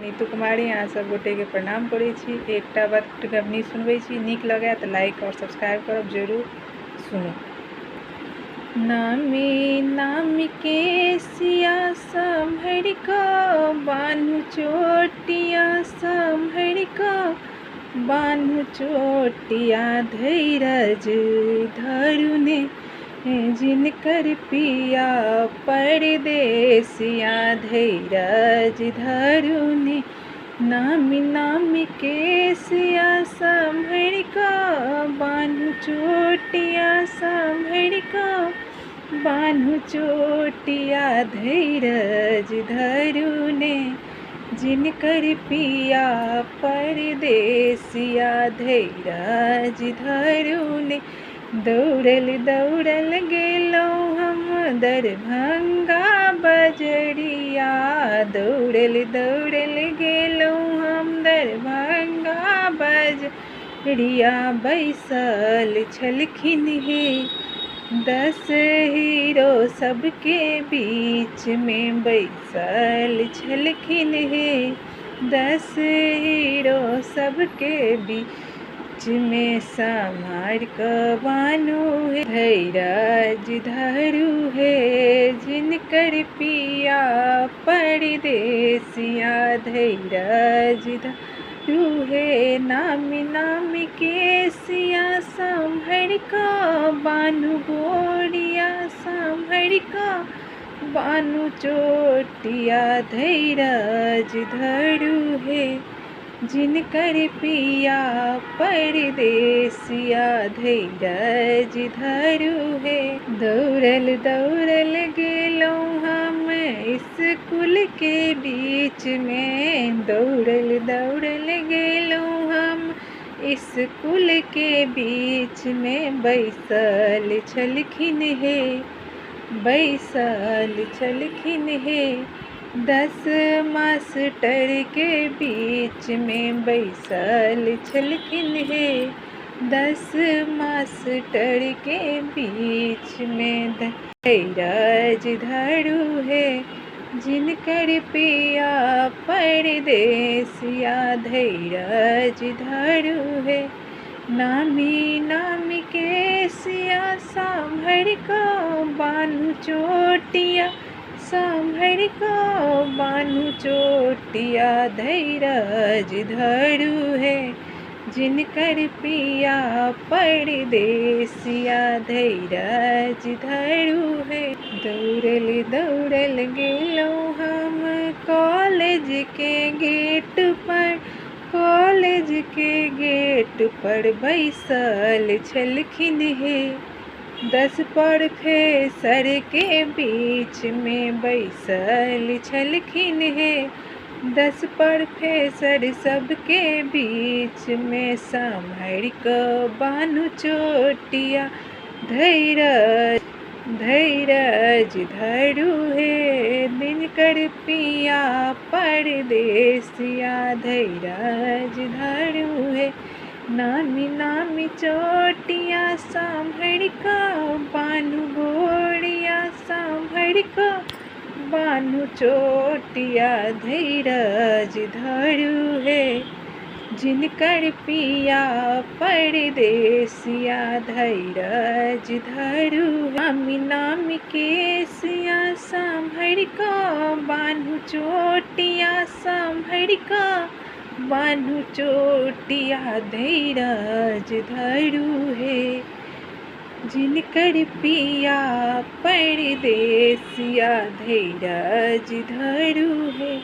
नीतू कुमारी अहाँ सब गोटे के प्रणाम करै छी। एकटा बात गबनी सुनबै छी, नीक लगे तो लाइक और सब्सक्राइब करब जरूर। सुनो। नामी नामी के सिया संभर का बान्हु चोटिया संभर का बान्हु चोटिया धैरज धरुने जिनकर पिया परदेसिया धैरज धरुने नामी नामी के सिया संभर का बान्हु चोटिया संभर का बान्हु चोटिया धैरज धरुने जिनकर पिया परदेसिया धैरज धरुने दौड़ल दौड़ल गेलहुँ हम दरभंगा बजरिया दौड़ल दौड़ल गेलहुँ हम दरभंगा बजरिया बैसल छलखिन हे 10 हीरो सबके बीच में बैसल छलखिन हे 10 हीरो सबके बीच में समार क बान्हु है धैरज धरु है जिनकर पिया परदेसिया धैरज धरु है नामी नामी के सिया संभर का बान्हु गोरिया संभर का बान्हु चोटिया धैरज धरु है जिनकर पिया परदेसिया धैरज धरु है दौड़ल दौड़ल गेलहुँ हम स्कूल के बीच में दौड़ल दौड़ल गेलहुँ हम स्कूल के बीच में बैसल छलखिन हे बैसल छलखिन हे 10 मास्टर के बीच में बैसल छलखिन हे 10 मास्टर के बीच में धैरज धरु है जिनकर पिया परदेसिया धैरज धरु है नामी नामी के सिया संभर का बान्हु चोटिया संभर का बान्हु चोटिया धैरज धरु है जिनकर पिया परदेसिया धैरज धरु है दौड़ल दौड़ल गेलहुँ हम कॉलेज के गेट पर कॉलेज के गेट पर बैसल छलखिन हे 10 प्रोफेसर के बीच में बैसल छलखिन हे 10 प्रोफेसर सबके बीच में संभर क बान्हु चोटिया धैरज धैरज धरु है जिनकर पिया परदेसिया धैरज धरु है नामी नामी चोटिया संभर का बान्हु गोरिया संभर का बान्हु चोटिया धैरज धरु है जिनकर पिया परदेसिया धैरज धरु नामी नामी के सिया संभर का बान्हु चोटिया संभर का बान्हु चोटिया धैरज धरु है जिनकर पिया परदेसिया धैरज धरु है।